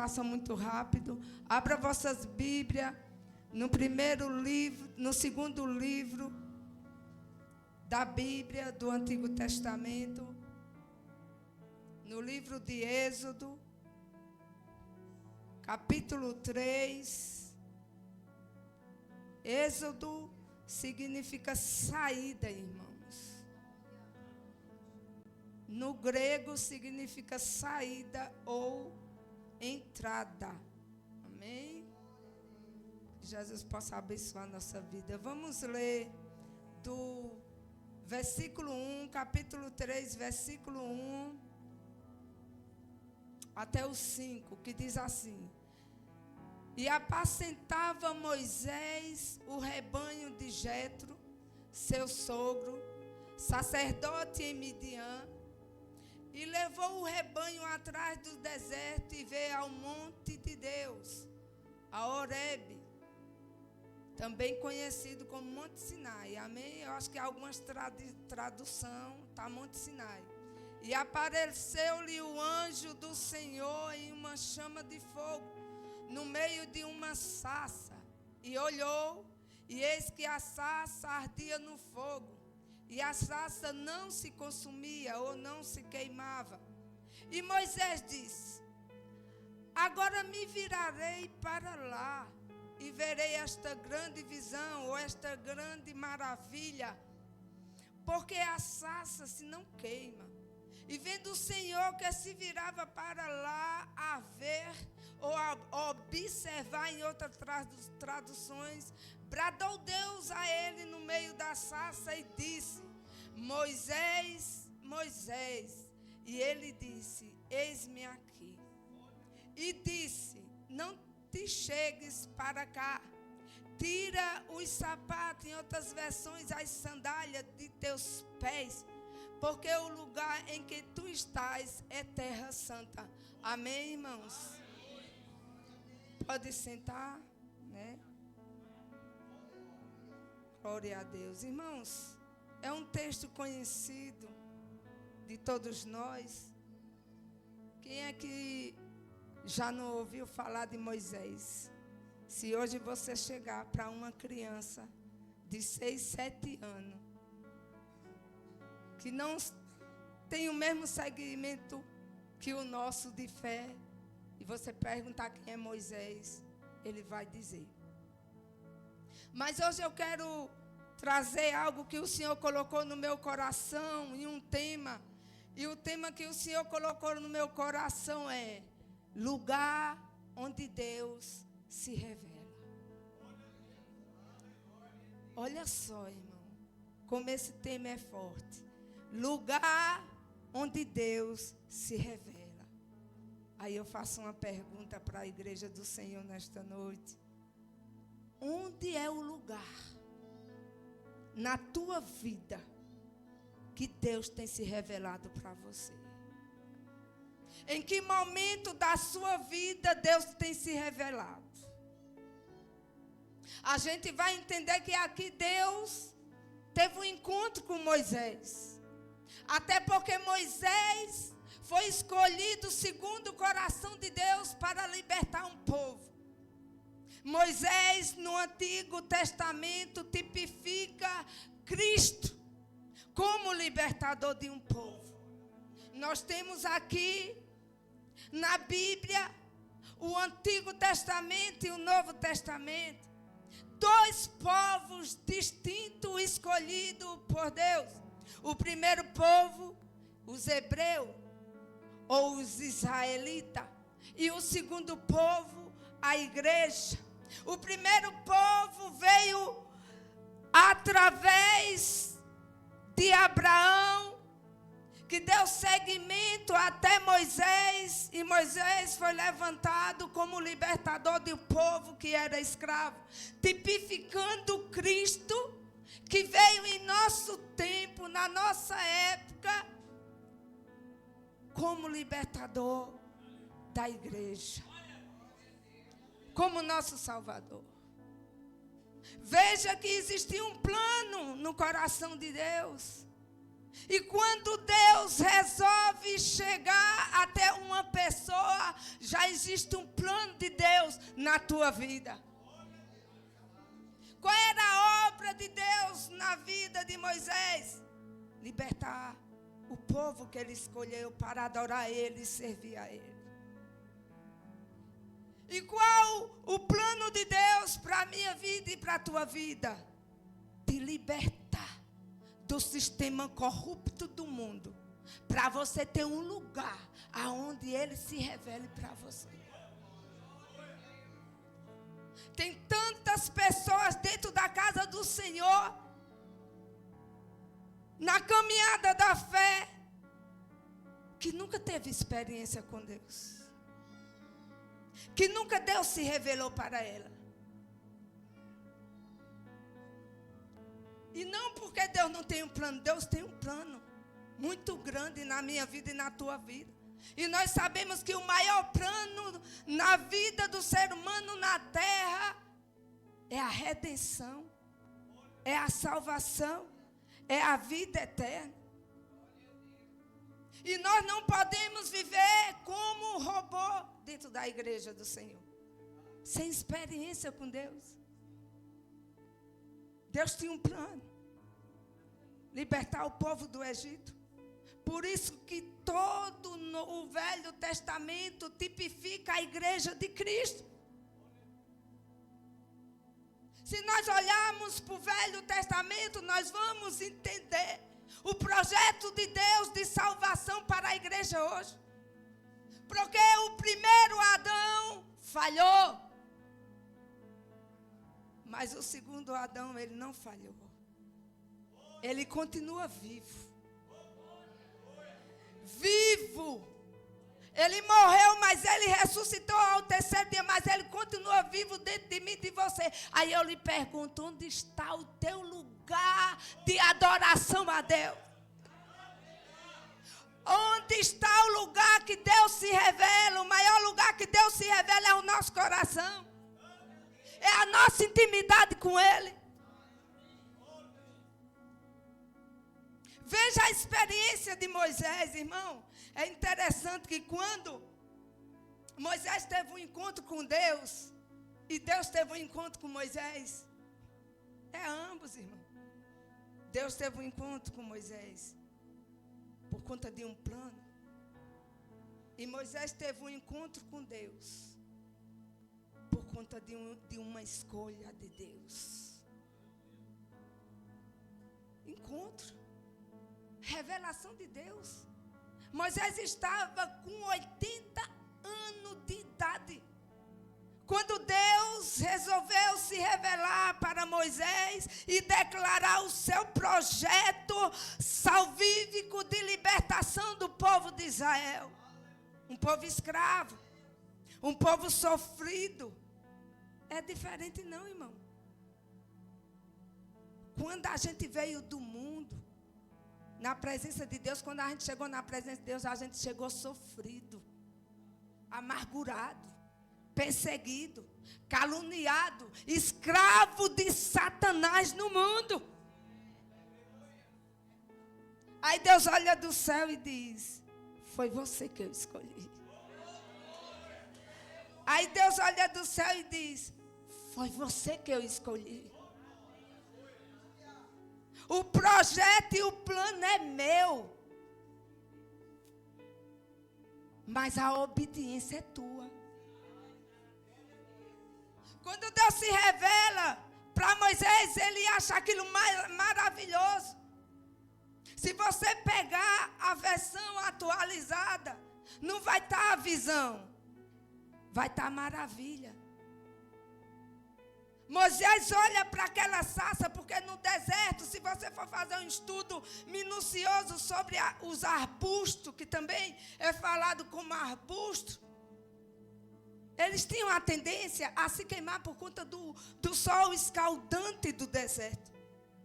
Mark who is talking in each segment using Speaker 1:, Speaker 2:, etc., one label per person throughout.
Speaker 1: passa muito rápido. Abra vossas Bíblias no primeiro livro, no segundo livro da Bíblia do Antigo Testamento, no livro de Êxodo, capítulo 3. Êxodo significa saída, irmãos. No grego significa saída ou entrada. Amém? Que Jesus possa abençoar a nossa vida. Vamos ler do versículo 1, capítulo 3, versículo 1 até o 5, que diz assim: E apacentava Moisés o rebanho de Jetro, seu sogro, sacerdote em Midian, e levou o rebanho atrás do deserto e veio ao monte de Deus, a Horebe, também conhecido como Monte Sinai. Amém? Eu acho que algumas tradução está Monte Sinai. E apareceu-lhe o anjo do Senhor em uma chama de fogo, no meio de uma sarça. E olhou, e eis que a sarça ardia no fogo. E a sarça não se consumia ou não se queimava. E Moisés disse: Agora me virarei para lá e verei esta grande visão ou esta grande maravilha, porque a sarça se não queima. E vendo o Senhor que se virava para lá a ver ou a observar, em outras traduções, bradou Deus a ele no meio da sarça e disse: Moisés, Moisés. E ele disse: Eis-me aqui. E disse: Não te chegues para cá. Tira os sapatos, em outras versões, as sandálias de teus pés, porque o lugar em que tu estás é terra santa. Amém, irmãos? Pode sentar, né? Glória a Deus. Irmãos, é um texto conhecido de todos nós. Quem é que já não ouviu falar de Moisés? Se hoje você chegar para uma criança de 6, 7 anos, que não tem o mesmo segmento que o nosso de fé, e você perguntar quem é Moisés, ele vai dizer. Mas hoje eu quero trazer algo que o Senhor colocou no meu coração, em um tema. E o tema que o Senhor colocou no meu coração é lugar onde Deus se revela. Olha só, irmão, como esse tema é forte. Lugar onde Deus se revela. Aí eu faço uma pergunta para a igreja do Senhor nesta noite. Onde é o lugar na tua vida que Deus tem se revelado para você? Em que momento da sua vida Deus tem se revelado? A gente vai entender que aqui Deus teve um encontro com Moisés. Até porque Moisés foi escolhido segundo o coração de Deus para libertar um povo. Moisés, no Antigo Testamento, tipifica Cristo como libertador de um povo. Nós temos aqui na Bíblia o Antigo Testamento e o Novo Testamento. 2 povos distintos escolhidos por Deus. O primeiro povo, os hebreus, ou os israelitas. E o segundo povo, a igreja. O primeiro povo veio através de Abraão, que deu seguimento até Moisés, e Moisés foi levantado como libertador do povo que era escravo, tipificando Cristo, que veio em nosso tempo, na nossa época, como libertador da igreja, como nosso Salvador. Veja que existia um plano no coração de Deus. E quando Deus resolve chegar até uma pessoa, já existe um plano de Deus na tua vida. Qual era a obra de Deus na vida de Moisés? Libertar o povo que ele escolheu para adorar ele e servir a ele. E qual o plano de Deus para a minha vida e para a tua vida? Te libertar do sistema corrupto do mundo, para você ter um lugar aonde ele se revele para você. Tem tantas pessoas dentro da casa do Senhor, na caminhada da fé, que nunca teve experiência com Deus, que nunca Deus se revelou para ela. E não porque Deus não tem um plano, Deus tem um plano muito grande na minha vida e na tua vida. E nós sabemos que o maior plano na vida do ser humano na terra é a redenção, é a salvação, é a vida eterna. E nós não podemos viver como robô dentro da igreja do Senhor, sem experiência com Deus. Deus tinha um plano, libertar o povo do Egito. Por isso que todo o Velho Testamento tipifica a igreja de Cristo. Se nós olharmos para o Velho Testamento, nós vamos entender o projeto de Deus de salvação para a igreja hoje. Porque o primeiro Adão falhou, mas o segundo Adão, ele não falhou. Ele continua vivo. Vivo. Ele morreu, mas ele ressuscitou ao terceiro dia, mas ele continua vivo dentro de mim e de você. Aí eu lhe pergunto, onde está o teu lugar de adoração a Deus? Onde está o lugar que Deus se revela? O maior lugar que Deus se revela é o nosso coração. É a nossa intimidade com Ele. Veja a experiência de Moisés, irmão. É interessante que quando Moisés teve um encontro com Deus, e Deus teve um encontro com Moisés, é ambos, irmão. Deus teve um encontro com Moisés por conta de um plano. E Moisés teve um encontro com Deus por conta de uma escolha de Deus. Encontro. Revelação de Deus. Moisés estava com 80 anos de idade quando Deus resolveu se revelar para Moisés e declarar o seu projeto salvífico de libertação do povo de Israel. Um povo escravo, um povo sofrido. É diferente não, irmão. Quando a gente veio do mundo, na presença de Deus, quando a gente chegou na presença de Deus, a gente chegou sofrido, amargurado, perseguido, caluniado, escravo de Satanás no mundo. Aí Deus olha do céu e diz, foi você que eu escolhi. Aí Deus olha do céu e diz, foi você que eu escolhi. O projeto e o plano é meu. Mas a obediência é tua. Quando Deus se revela para Moisés, ele acha aquilo maravilhoso. Se você pegar a versão atualizada, não vai estar a visão, vai estar a maravilha. Moisés olha para aquela sarça, porque no deserto, se você for fazer um estudo minucioso sobre os arbustos, que também é falado como arbusto, eles tinham a tendência a se queimar por conta do sol escaldante do deserto.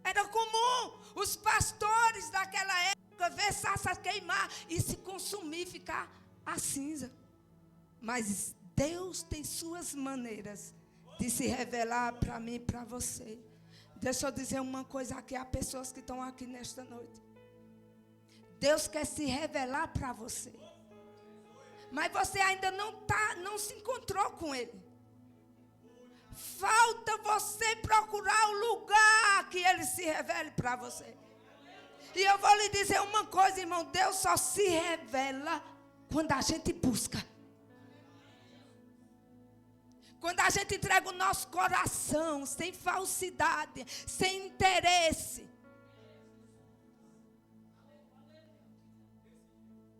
Speaker 1: Era comum os pastores daquela época ver sarça queimar e se consumir, ficar a cinza. Mas Deus tem suas maneiras de se revelar para mim e para você. Deixa eu dizer uma coisa aqui, há pessoas que estão aqui nesta noite. Deus quer se revelar para você. Mas você ainda não se encontrou com Ele. Falta você procurar o lugar que Ele se revele para você. E eu vou lhe dizer uma coisa, irmão. Deus só se revela quando a gente busca. Quando a gente entrega o nosso coração, sem falsidade, sem interesse.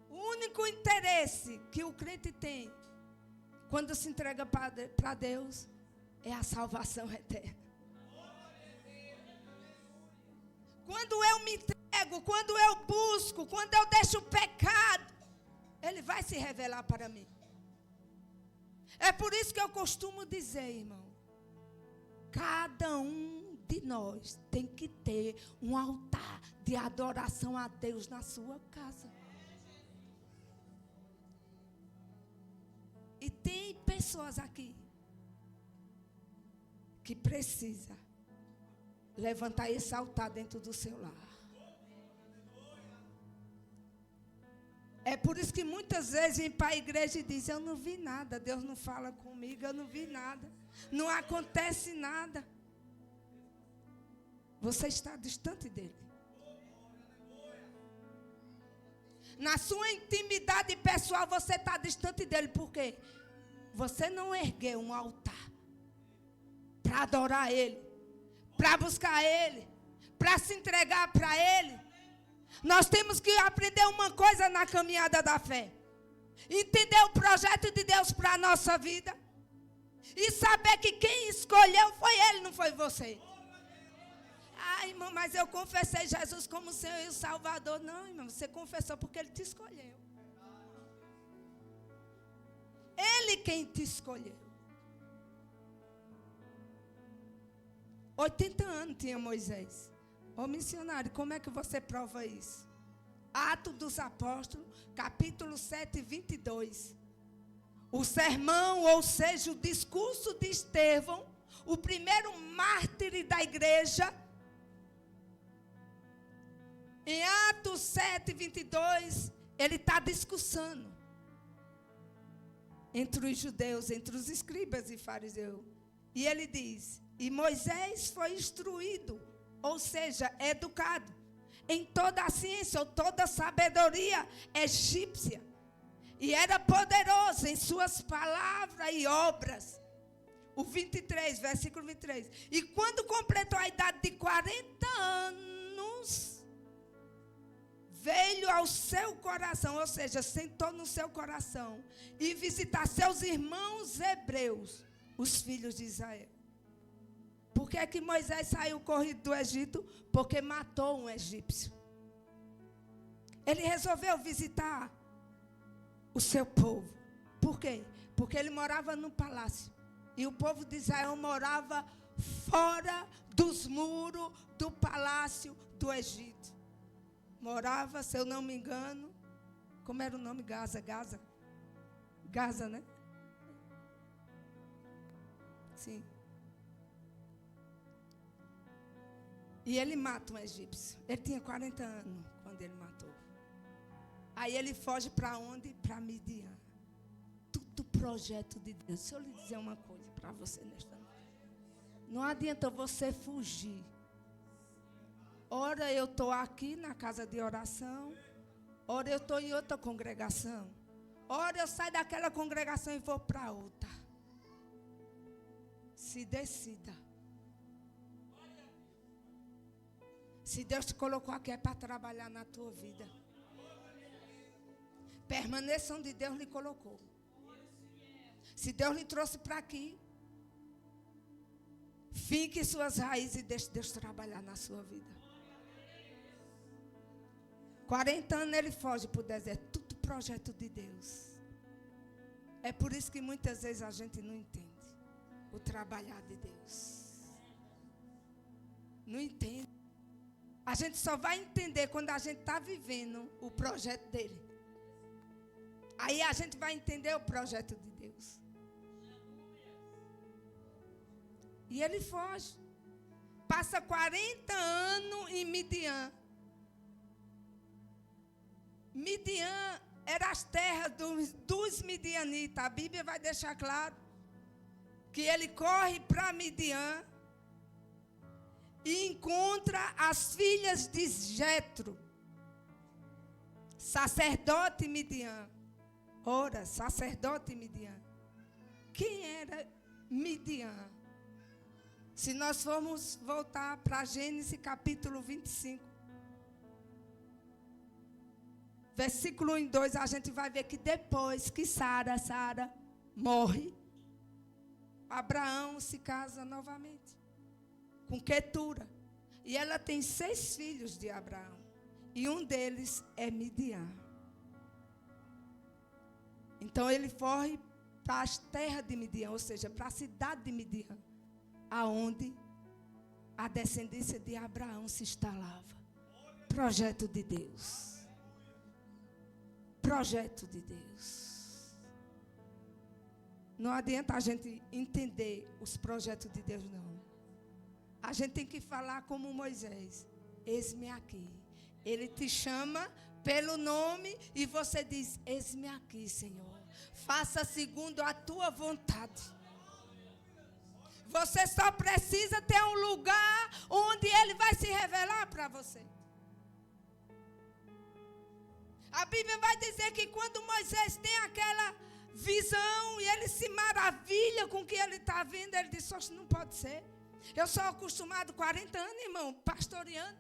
Speaker 1: O único interesse que o crente tem, quando se entrega para Deus, é a salvação eterna. Quando eu me entrego, quando eu busco, quando eu deixo o pecado, Ele vai se revelar para mim. É por isso que eu costumo dizer, irmão, cada um de nós tem que ter um altar de adoração a Deus na sua casa. E tem pessoas aqui que precisam levantar esse altar dentro do seu lar. É por isso que muitas vezes vem para a igreja e diz: eu não vi nada, Deus não fala comigo, eu não vi nada, não acontece nada. Você está distante dele. Na sua intimidade pessoal você está distante dele. Por quê? Você não ergueu um altar para adorar Ele, para buscar Ele, para se entregar para Ele. Nós temos que aprender uma coisa na caminhada da fé. Entender o projeto de Deus para a nossa vida. E saber que quem escolheu foi Ele, não foi você. Ah, irmão, mas eu confessei Jesus como Senhor e Salvador. Não, irmão, você confessou porque Ele te escolheu. Ele quem te escolheu. 80 anos tinha Moisés. Ô missionário, como é que você prova isso? Atos dos Apóstolos, capítulo 7, 22. O sermão, ou seja, o discurso de Estevão, o primeiro mártir da igreja. Em Atos 7, 22, ele está discursando entre os judeus, entre os escribas e fariseus. E ele diz: e Moisés foi instruído, ou seja, educado, em toda a ciência ou toda a sabedoria egípcia. E era poderoso em suas palavras e obras. O 23, versículo 23. E quando completou a idade de 40 anos, veio ao seu coração, ou seja, sentou no seu coração, e visitar seus irmãos hebreus, os filhos de Israel. Por que é que Moisés saiu corrido do Egito? Porque matou um egípcio. Ele resolveu visitar o seu povo. Por quê? Porque ele morava no palácio. E o povo de Israel morava fora dos muros do palácio do Egito. Morava, se eu não me engano, como era o nome? Gaza, né? Sim. E ele mata um egípcio. Ele tinha 40 anos quando ele matou. Aí ele foge para onde? Para Midian. Tudo projeto de Deus. Deixa eu lhe dizer uma coisa para você nesta noite. Não adianta você fugir. Ora eu estou aqui na casa de oração. Ora eu estou em outra congregação. Ora eu saio daquela congregação e vou para outra. Se decida. Se Deus te colocou aqui é para trabalhar na tua vida. Permaneça onde Deus lhe colocou. Se Deus lhe trouxe para aqui, fique suas raízes e deixe Deus trabalhar na sua vida. 40 anos ele foge para o deserto. Tudo projeto de Deus. É por isso que muitas vezes a gente não entende o trabalhar de Deus. Não entende. A gente só vai entender quando a gente está vivendo o projeto dele. Aí a gente vai entender o projeto de Deus. E ele foge. Passa 40 anos em Midian. Midian era as terras dos midianitas. A Bíblia vai deixar claro que ele corre para Midian e encontra as filhas de Jetro, sacerdote Midian. Ora, sacerdote Midian. Quem era Midian? Se nós formos voltar para Gênesis capítulo 25, versículo 1 e 2, a gente vai ver que depois que Sara morre, Abraão se casa novamente com Quetura. E ela tem 6 filhos de Abraão. E um deles é Midian. Então ele corre para as terras de Midian, ou seja, para a cidade de Midian, aonde a descendência de Abraão se instalava. Projeto de Deus. Projeto de Deus. Não adianta a gente entender os projetos de Deus, não. A gente tem que falar como Moisés. Eis-me aqui. Ele te chama pelo nome e você diz, eis-me aqui, Senhor. Faça segundo a tua vontade. Você só precisa ter um lugar onde Ele vai se revelar para você. A Bíblia vai dizer que quando Moisés tem aquela visão e ele se maravilha com o que ele está vendo, ele diz, isso não pode ser. Eu sou acostumado 40 anos, irmão, pastoreando.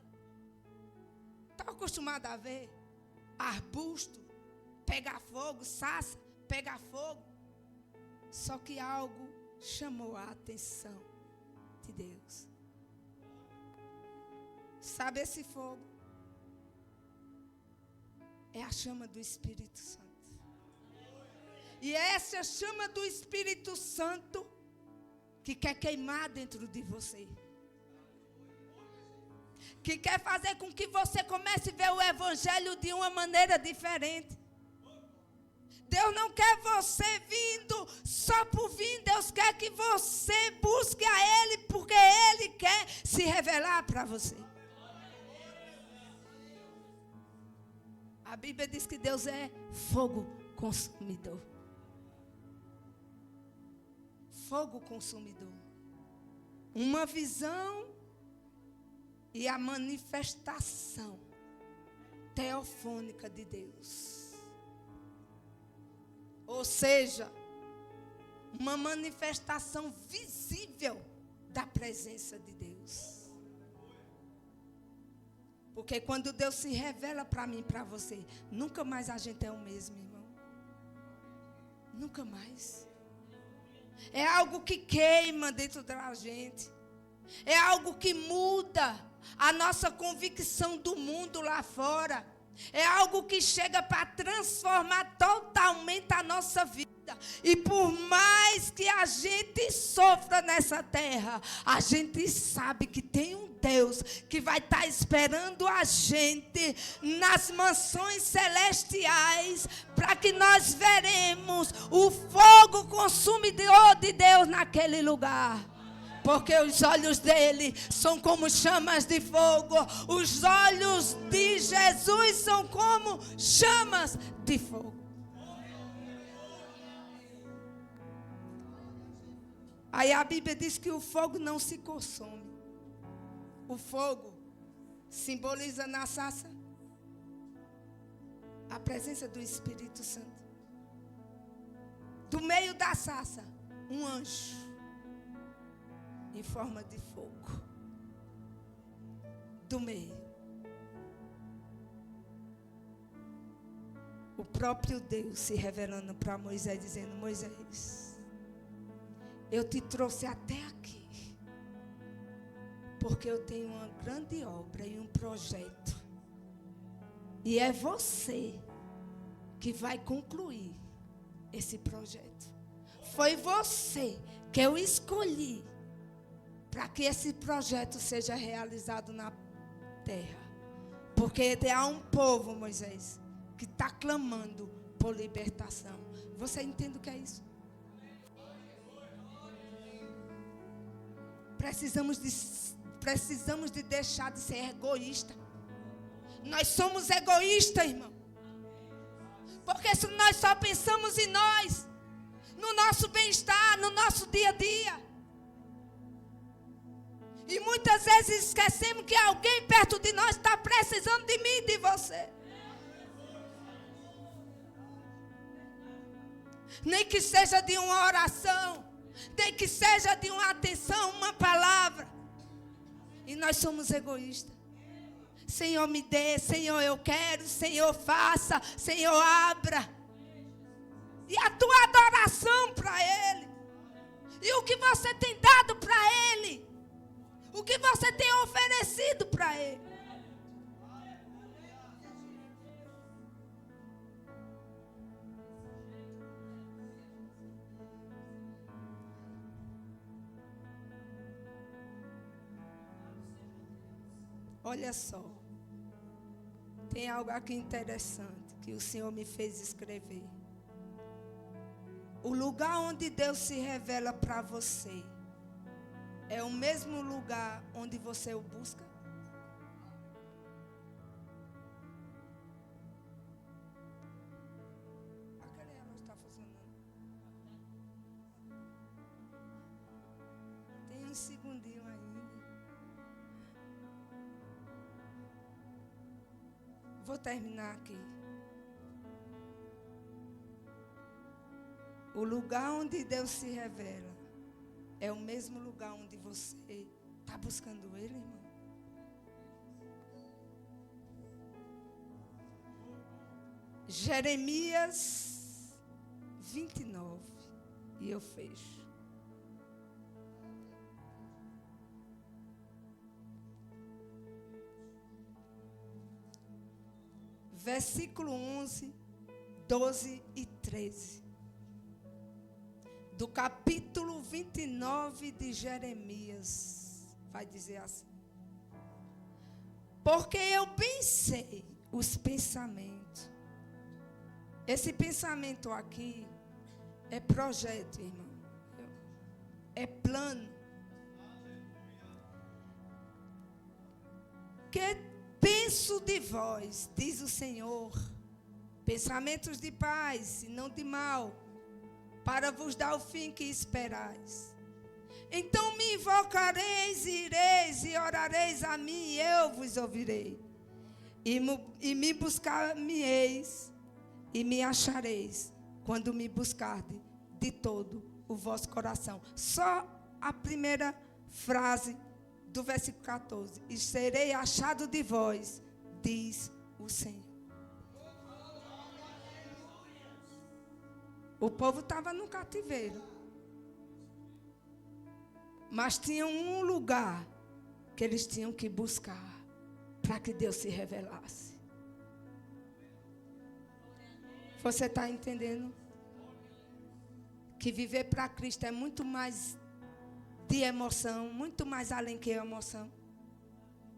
Speaker 1: Estou acostumado a ver arbusto, pegar fogo, sarça, pegar fogo. Só que algo chamou a atenção de Deus. Sabe esse fogo? É a chama do Espírito Santo. E é essa chama do Espírito Santo que quer queimar dentro de você. Que quer fazer com que você comece a ver o Evangelho de uma maneira diferente. Deus não quer você vindo só por vir. Deus quer que você busque a Ele, porque Ele quer se revelar para você. A Bíblia diz que Deus é fogo consumidor. Fogo consumidor. Uma visão e a manifestação teofônica de Deus. Ou seja, uma manifestação visível da presença de Deus. Porque quando Deus se revela para mim e para você, nunca mais a gente é o mesmo, irmão. Nunca mais. É algo que queima dentro da gente. É algo que muda a nossa convicção do mundo lá fora. É algo que chega para transformar totalmente a nossa vida. E por mais que a gente sofra nessa terra, a gente sabe que tem um Deus que vai estar esperando a gente nas mansões celestiais, para que nós veremos o fogo consumidor de Deus naquele lugar. Porque os olhos dele são como chamas de fogo. Os olhos de Jesus são como chamas de fogo. Aí a Bíblia diz que o fogo não se consome. O fogo simboliza na sarça a presença do Espírito Santo. Do meio da sarça, um anjo em forma de fogo. Do meio. O próprio Deus se revelando para Moisés, dizendo, Moisés, eu te trouxe até aqui, porque eu tenho uma grande obra e um projeto. E é você que vai concluir esse projeto. Foi você que eu escolhi para que esse projeto seja realizado na terra. Porque há um povo, Moisés, que está clamando por libertação. Você entende o que é isso? Precisamos de deixar de ser egoísta. Nós somos egoístas, irmão. Porque se nós só pensamos em nós, no nosso bem-estar, no nosso dia a dia. E muitas vezes esquecemos que alguém perto de nós está precisando de mim e de você. Nem que seja de uma oração, nem que seja de uma atenção, uma palavra. E nós somos egoístas. Senhor, me dê, Senhor, eu quero, Senhor, faça, Senhor, abra. E a tua adoração para Ele. E o que você tem dado para Ele. O que você tem oferecido para Ele. Olha só. Tem algo aqui interessante que o Senhor me fez escrever. O lugar onde Deus se revela para você é o mesmo lugar onde você o busca? Aquele relógio está funcionando. Tem um segundinho ainda. Vou terminar aqui. O lugar onde Deus se revela é o mesmo lugar onde você está buscando Ele, irmão. Jeremias 29. E eu fecho. Versículo 11, 12 e 13. Do capítulo 29 de Jeremias, vai dizer assim: porque eu pensei os pensamentos. Esse pensamento aqui é projeto, irmão. É plano. Que penso de vós, diz o Senhor, pensamentos de paz e não de mal, para vos dar o fim que esperais. Então me invocareis, ireis e orareis a mim, e eu vos ouvirei. E me buscar-me-eis, e me achareis, quando me buscardes de todo o vosso coração. Só a primeira frase do versículo 14. E serei achado de vós, diz o Senhor. O povo estava no cativeiro. Mas tinha um lugar que eles tinham que buscar para que Deus se revelasse. Você está entendendo? Que viver para Cristo é muito mais de emoção, muito mais além que emoção.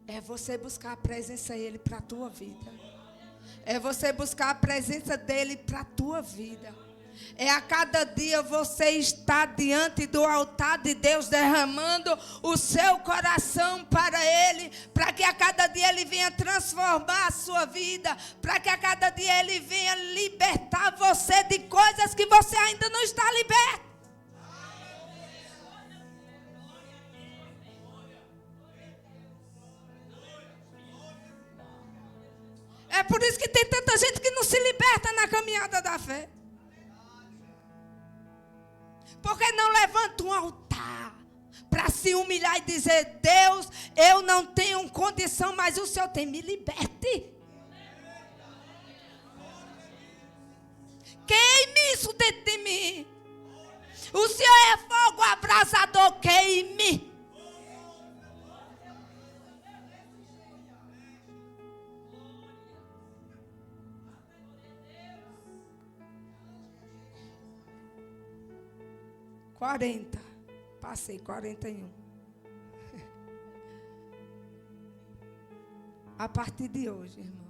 Speaker 1: É você buscar a presença dele para a tua vida. É você buscar a presença dele para a tua vida. É a cada dia você estar diante do altar de Deus, derramando o seu coração para Ele, para que a cada dia Ele venha transformar a sua vida, para que a cada dia Ele venha libertar você de coisas que você ainda não está liberto. É por isso que tem tanta gente que não se liberta na caminhada da fé. Porque não levanta um altar para se humilhar e dizer: Deus, eu não tenho condição, mas o Senhor tem, me liberte. Queime isso dentro de mim. O Senhor é fogo abrasador, queime. Passei 41. A partir de hoje, irmão,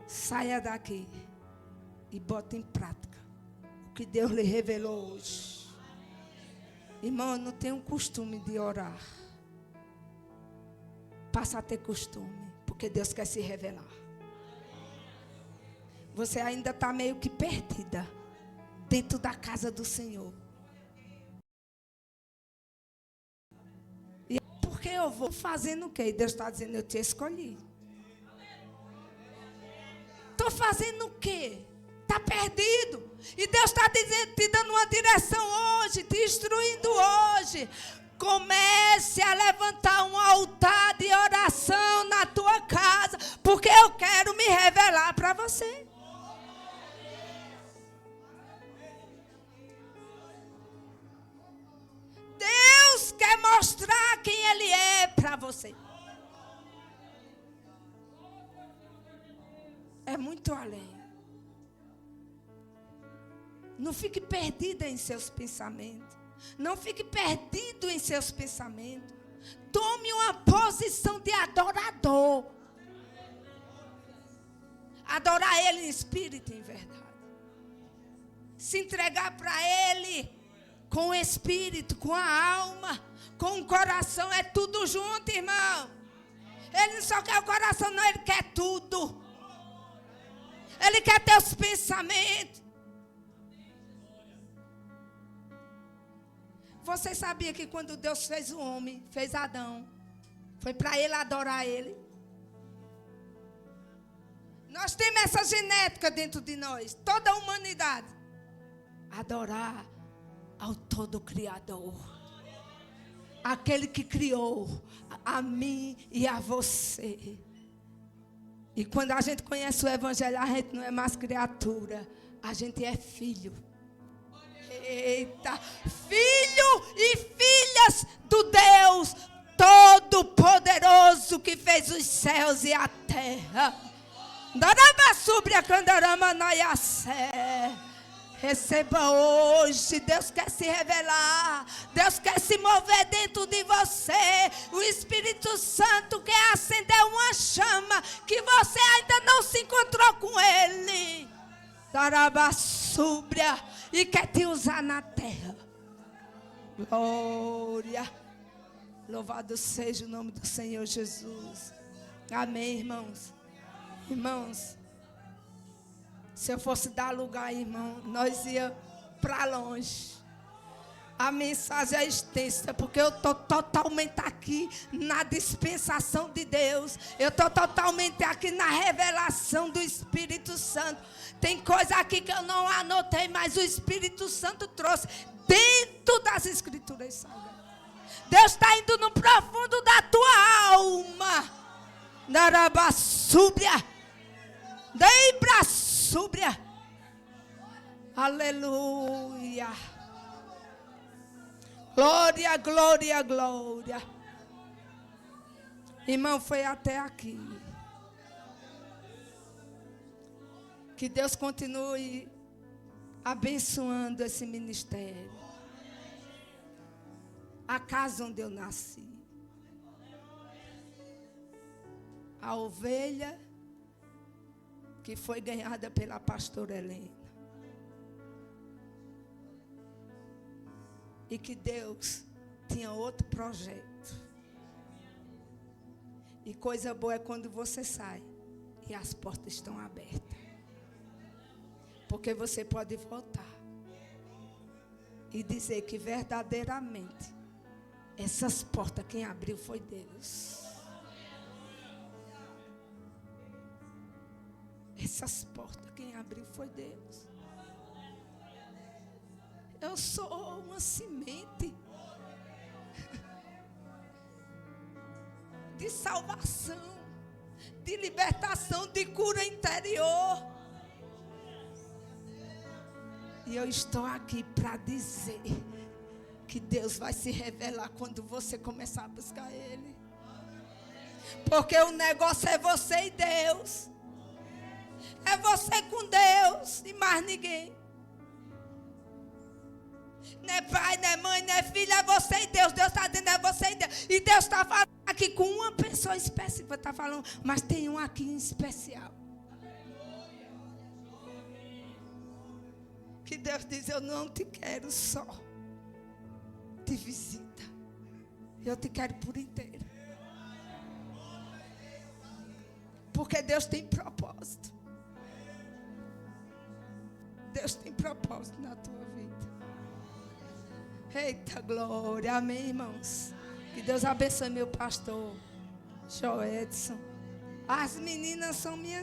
Speaker 1: saia daqui e bota em prática o que Deus lhe revelou hoje. Irmão, eu não tenho costume de orar. Passa a ter costume, porque Deus quer se revelar. Você ainda está meio que perdida dentro da casa do Senhor. E porque eu vou fazendo o quê? Deus está dizendo, eu te escolhi. Estou fazendo o quê? Está perdido. E Deus está te dando uma direção hoje, te instruindo hoje. Comece a levantar um altar de oração na tua casa, porque eu quero me revelar para você. Deus quer mostrar quem Ele é para você. É muito além. Não fique perdida em seus pensamentos. Não fique perdido em seus pensamentos. Tome uma posição de adorador. Adorar Ele em espírito e em verdade. Se entregar para Ele com o espírito, com a alma, com o coração. É tudo junto, irmão. Ele não só quer o coração, não. Ele quer tudo. Ele quer teus pensamentos. Você sabia que quando Deus fez o homem, fez Adão, foi para ele adorar ele? Nós temos essa genética dentro de nós, toda a humanidade. Adorar ao todo Criador. Aquele que criou a mim e a você. E quando a gente conhece o Evangelho, a gente não é mais criatura, a gente é filho. Eita, filho e filhas do Deus Todo-Poderoso que fez os céus e a terra. Receba hoje, Deus quer se revelar, Deus quer se mover dentro de você. O Espírito Santo quer acender uma chama que você ainda não se encontrou com Ele. Darabasúbria. E quer te usar na terra. Glória. Louvado seja o nome do Senhor Jesus. Amém, irmãos. Irmãos, se eu fosse dar lugar, irmão, nós ia para longe. A mensagem é extensa, porque eu estou totalmente aqui na dispensação de Deus. Eu estou totalmente aqui na revelação do Espírito Santo. Tem coisa aqui que eu não anotei, mas o Espírito Santo trouxe dentro das Escrituras Sagradas. Deus está indo no profundo da tua alma. Narabassúbria. Deibrassúbria. Aleluia. Glória, glória, glória. Irmão, foi até aqui. Que Deus continue abençoando esse ministério. A casa onde eu nasci. A ovelha que foi ganhada pela pastora Helena. E que Deus tinha outro projeto. E coisa boa é quando você sai e as portas estão abertas. Porque você pode voltar e dizer que verdadeiramente essas portas quem abriu foi Deus. Essas portas quem abriu foi Deus. Eu sou uma semente de salvação, de libertação, de cura interior. E eu estou aqui para dizer que Deus vai se revelar quando você começar a buscar Ele. Porque o negócio é você e Deus. É você com Deus e mais ninguém. Não é pai, não é mãe, não é filho, é você e Deus. Deus está dizendo, é você e Deus. E Deus está falando aqui com uma pessoa específica. Está falando, mas tem um aqui em especial. Que Deus diz, eu não te quero só de visita. Eu te quero por inteiro. Porque Deus tem propósito. Deus tem propósito na tua vida. Eita glória, amém, irmãos. Que Deus abençoe meu pastor Joedson. As meninas são minhas